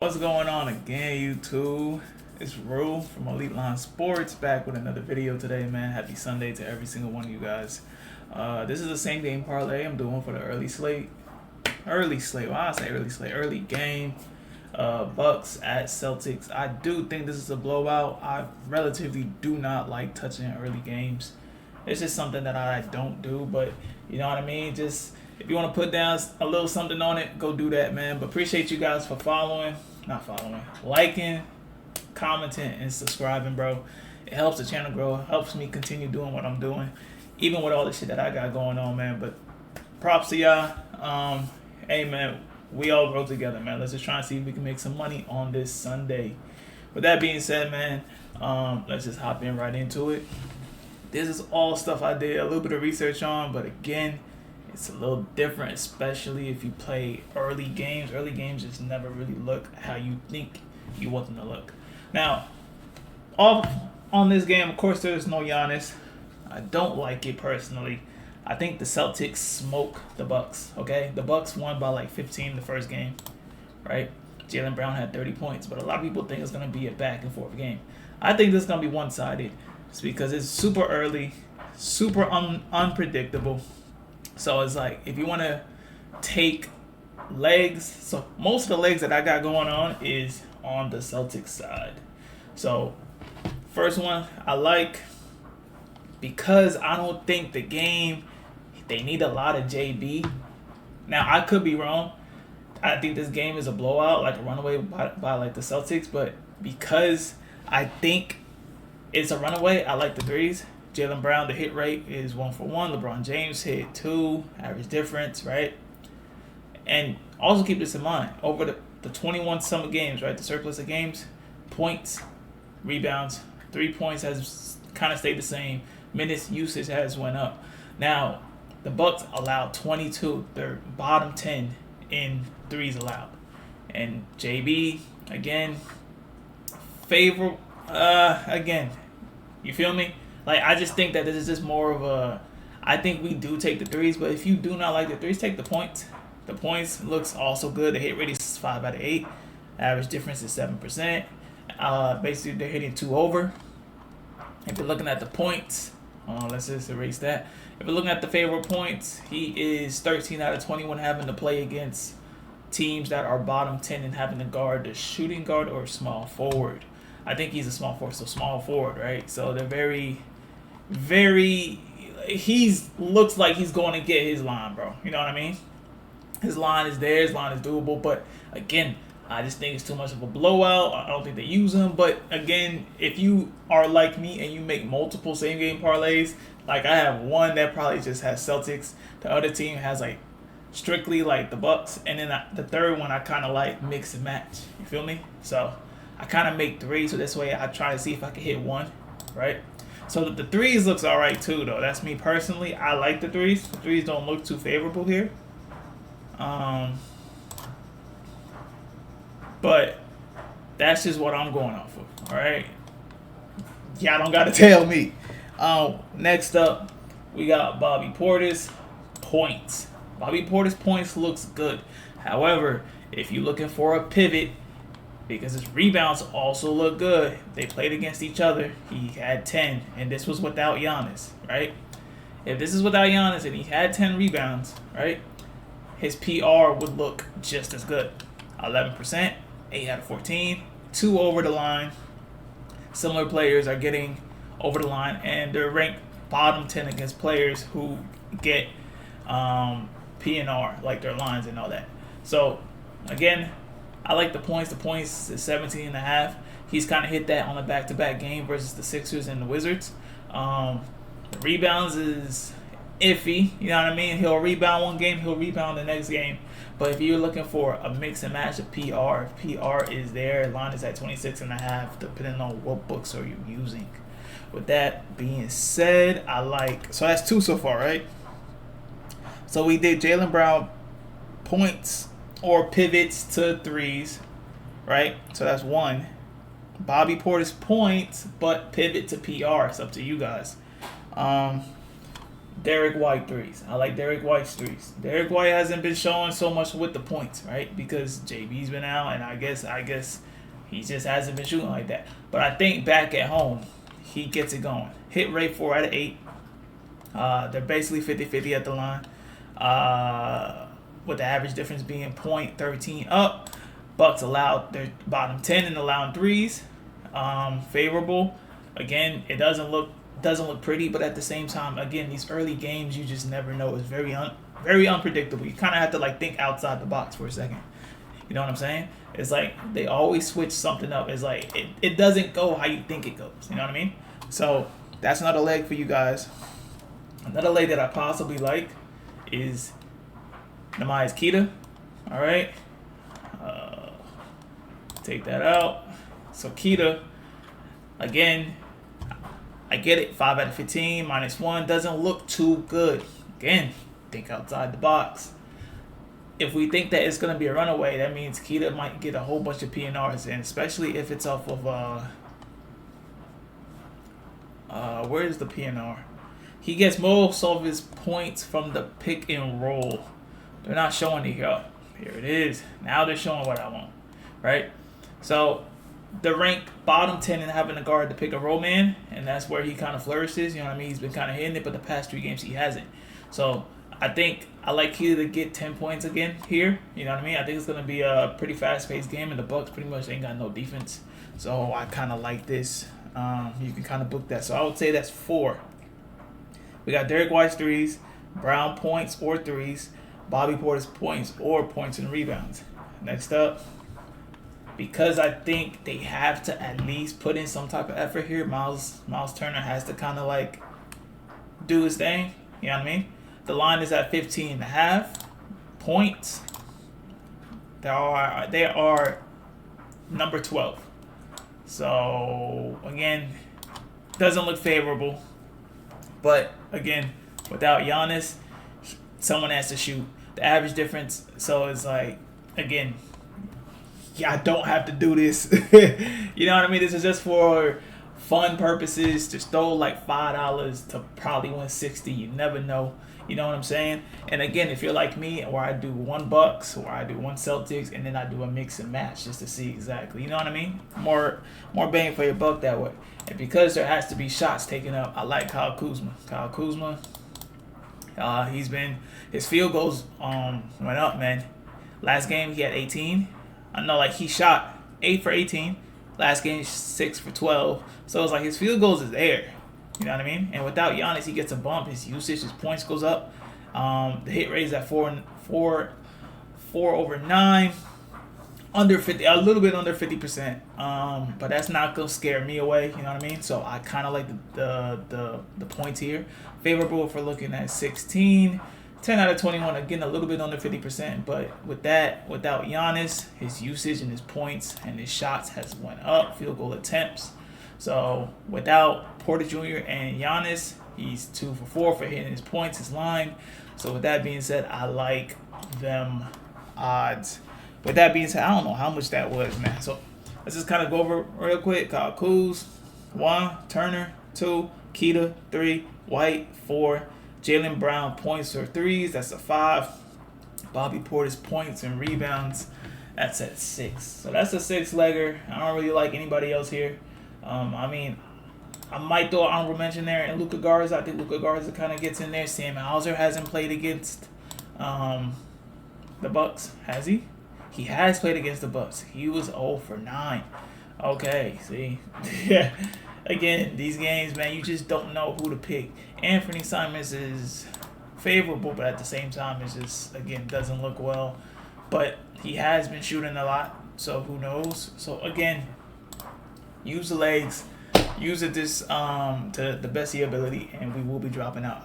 What's going on again, YouTube? It's Rue from Elite Line Sports back with another video today, man. Happy Sunday to every single one of you guys. This is the same game parlay I'm doing for the early slate. Well, I say early slate, early game. Bucks at Celtics. I do think this is a blowout. I relatively do not like touching early games. It's just something that I don't do, but you know what I mean? Just if you want to put down a little something on it, go do that, man. But appreciate you guys for liking, commenting, and subscribing, bro. It helps the channel grow. It helps me continue doing what I'm doing, even with all the shit that I got going on, man. But props to y'all. Hey, man, we all grow together, man. Let's just try and see if we can make some money on this Sunday. With that being said, man, let's just hop in right into it. This is all stuff I did a little bit of research on, but again, it's a little different, especially if you play early games. Early games just never really look how you think you want them to look. Now, off on this game, of course, there's no Giannis. I don't like it personally. I think the Celtics smoke the Bucks. Okay, the Bucks won by like 15 the first game, right? Jaylen Brown had 30 points, but a lot of people think it's gonna be a back and forth game. I think this is gonna be one-sided. It's because it's super early, super unpredictable. So it's like if you want to take legs, so most of the legs that I got going on is on the Celtics side. So first one I like because I don't think the game, they need a lot of JB. Now I could be wrong. I think this game is a blowout, like a runaway by like the Celtics, but because I think it's a runaway, I like the threes. Jaylen Brown, the hit rate is 1 for 1. LeBron James hit 2, average difference, right? And also keep this in mind, over the 21 summer games, right, the surplus of games, points, rebounds, 3 points has kind of stayed the same. Minutes usage has went up. Now, the Bucks allowed 22. They're bottom 10 in threes allowed. And JB, again, again, you feel me? Like, I just think that this is just more of a, I think we do take the threes, but if you do not like the threes, take the points. The points looks also good. The hit rate is 5 out of 8. Average difference is 7%. Basically, they're hitting 2 over. If you're looking at the points, let's just erase that. If you're looking at the favorable points, he is 13 out of 21 having to play against teams that are bottom 10 and having to guard the shooting guard or small forward. I think he's a small forward, so small forward, right? So they're very, looks like he's going to get his line, bro. You know what I mean? His line is there, his line is doable, but again, I just think it's too much of a blowout. I don't think they use him, but again, if you are like me and you make multiple same game parlays, like I have one that probably just has Celtics, the other team has like strictly like the Bucks, and then the third one I kind of like mix and match. You feel me? So I kind of make 3, so this way I try to see if I can hit 1, right? So the threes looks all right too, though. That's me personally. I like the threes. The threes don't look too favorable here. But that's just what I'm going off of, all right? Y'all don't got to tell me. Next up, we got Bobby Portis points. Bobby Portis points looks good. However, if you're looking for a pivot, because his rebounds also look good. They played against each other. He had 10, and this was without Giannis, right? If this is without Giannis and he had 10 rebounds, right, his PR would look just as good. 11%, 8 out of 14, 2 over the line. Similar players are getting over the line, and they're ranked bottom 10 against players who get PNR, like their lines and all that. So, again, I like the points. The points is 17.5. He's kind of hit that on the back-to-back game versus the Sixers and the Wizards. The rebounds is iffy. You know what I mean? He'll rebound one game, he'll rebound the next game. But if you're looking for a mix and match of PR, if PR is there, line is at 26.5, depending on what books are you using. With that being said, I like, so that's 2 so far, right? So we did Jaylen Brown points or pivots to threes, right? So that's 1. Bobby Portis points, but pivot to PR. It's up to you guys. Derek White threes. I like Derek White's threes. Derek White hasn't been showing so much with the points, right? Because JB's been out, and I guess he just hasn't been shooting like that. But I think back at home, he gets it going. Hit rate 4 out of 8. They're basically 50-50 at the line. With the average difference being .13 up. Bucks allowed their bottom 10 in allowing threes. Favorable. Again, it doesn't look pretty, but at the same time, again, these early games you just never know. It's very unpredictable. You kind of have to like think outside the box for a second. You know what I'm saying? It's like they always switch something up. It's like it doesn't go how you think it goes. You know what I mean? So that's another leg for you guys. Another leg that I possibly like is Namias Keita. All right. Take that out. So Keita, again, I get it. 5 out of 15, -1. Doesn't look too good. Again, think outside the box. If we think that it's going to be a runaway, that means Keita might get a whole bunch of PNRs, and especially if it's off of, where is the PNR? He gets most of his points from the pick and roll. They're not showing it here. Here it is. Now they're showing what I want, right? So the ranked bottom 10 in having a guard to pick and roll man, and that's where he kind of flourishes. You know what I mean? He's been kind of hitting it, but the past 3 games he hasn't. So I think I like Keita to get 10 points again here. You know what I mean? I think it's going to be a pretty fast-paced game, and the Bucks pretty much ain't got no defense. So I kind of like this. You can kind of book that. So I would say that's 4. We got Derek White's threes, Brown points or threes, Bobby Portis points or points and rebounds. Next up, because I think they have to at least put in some type of effort here, Miles Turner has to kind of like do his thing. You know what I mean? The line is at 15.5 points. They are number 12. So again, doesn't look favorable. But again, without Giannis, someone has to shoot. The average difference. So it's like, again, I don't have to do this. You know what I mean? This is just for fun purposes. Just throw like $5 to probably win 60. You never know. You know what I'm saying? And again, if you're like me, where I do $1 or I do 1 Celtics, and then I do a mix and match just to see exactly. You know what I mean? More bang for your buck that way. And because there has to be shots taken up, I like Kyle Kuzma. His field goals went up, man. Last game he had 18. I know, like, he shot 8 for 18. Last game 6 for 12. So it's like his field goals is there. You know what I mean? And without Giannis, he gets a bump. His usage, his points goes up. The hit rate is at 4 over 9. Under 50, a little bit under 50%. But that's not gonna scare me away. You know what I mean? So I kind of like the points here. Favorable if we're looking at 16. 10 out of 21, again, a little bit under 50%. But with that, without Giannis, his usage and his points and his shots has went up. Field goal attempts. So without Porter Jr. and Giannis, he's 2 for 4 for hitting his points, his line. So with that being said, I like them odds. With that being said, I don't know how much that was, man. So let's just kind of go over real quick. Kyle Kuz, 1. Turner, 2. Keita, 3. White, 4. Jaylen Brown points or threes. That's a 5. Bobby Portis points and rebounds. That's at 6. So that's a 6-legger. I don't really like anybody else here. I mean, I might throw an honorable mention there and Luka Garza. I think Luka Garza kind of gets in there. Sam Hauser hasn't played against the Bucks, has he? He has played against the Bucks. He was 0 for 9. Okay, see? Yeah. Again, these games, man, you just don't know who to pick. Anthony Simons is favorable, but at the same time, it's just, again, doesn't look well. But he has been shooting a lot, so who knows? So, again, use the legs. Use it this to the best of your ability, and we will be dropping out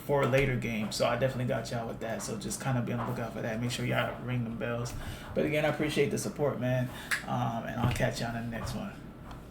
for a later game. So I definitely got y'all with that. So just kind of be on the lookout for that. Make sure y'all ring them bells. But again, I appreciate the support, man. And I'll catch y'all in the next one.